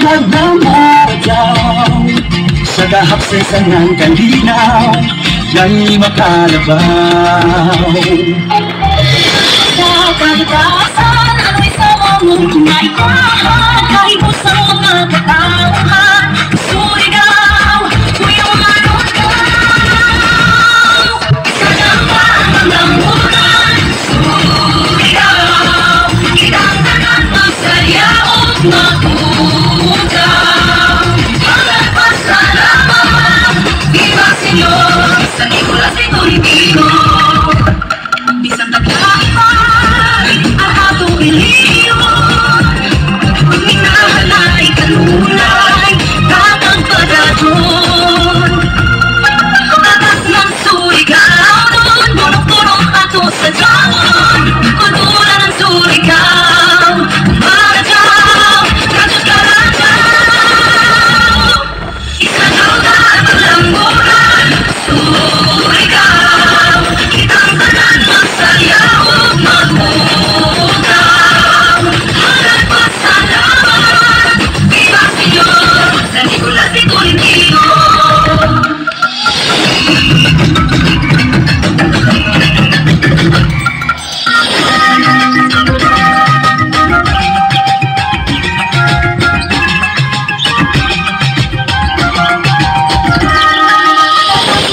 Pagdamadaw sa kahapsesan ng kalinaw na'y makalabaw. Sa kalikasan, ano'y sa mong maipahan, kahit mo sa mga katauhan, surigaw, tuyong manugaw. Isa naman ang lambunan, surigaw, kitang tanan magsayaw, magugaw. Hanggang pasalamat, Viva Señor, San Nicolas de Tolentino. Bisang taglakbay ang atong reliyon, minahal ay kanunay, tatang pagdaton. Tatas ng surigaw nun, punong-punong ato sa dawon, kultura ng surigaw, marajaw, radyo-radyaw. Isa daw na ang lambunan, surigaw, kitang tanan magsayaw, magugaw. Hanggang pasalamat, Viva Señor, San Nicolas de Tolentino.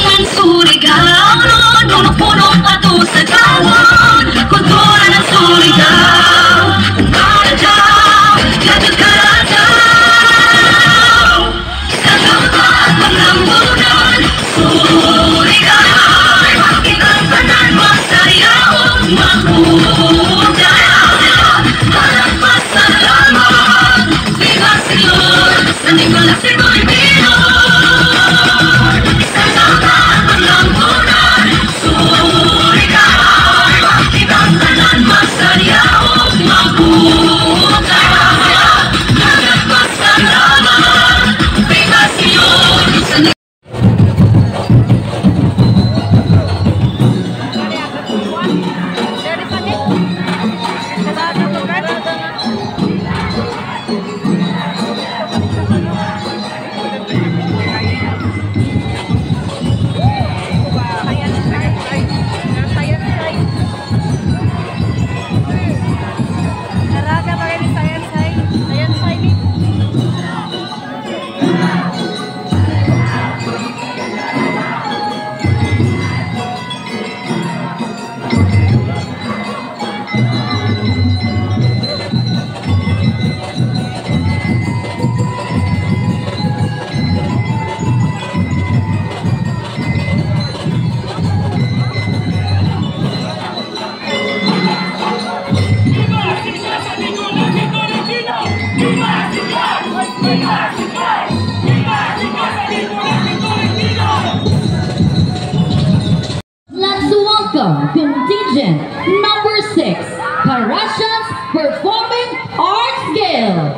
Ng surigaw nun, punong-punong ato sa dawon, kultura ng surigaw, marajaw, radyo-radyaw. Sa dagat ng lambunan, surigaw, kitang tanan magsayaw, magugaw. Hanggang pasalamat, Viva Señor, San Nicolas de Tolentino. Sa dagat ng lambunan, surigaw, kitang tanan magsayaw, magugaw. Hanggang pasalamat, Viva Señor, San Let's welcome contingent number 6, Parashas Performing Arts Guild.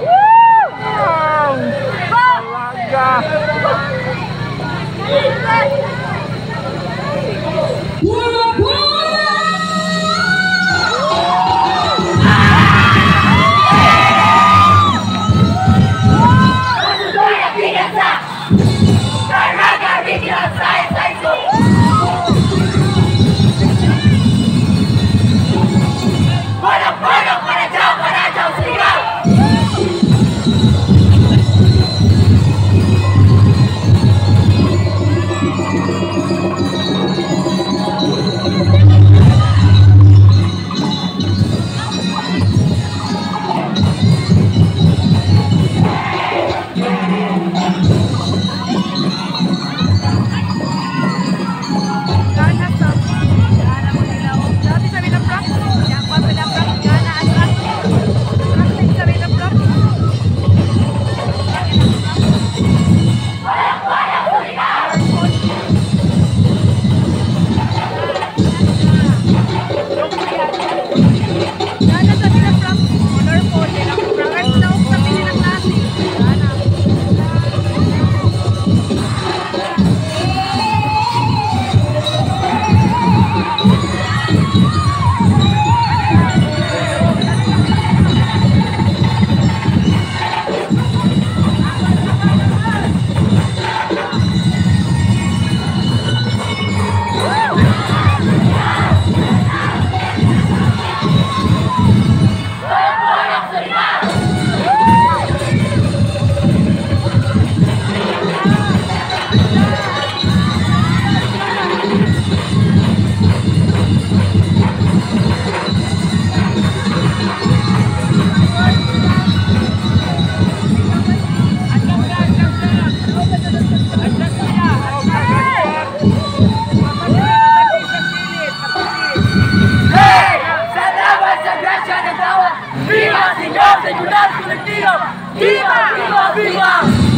Tribunal Kolektibo! Viva! Viva! Viva!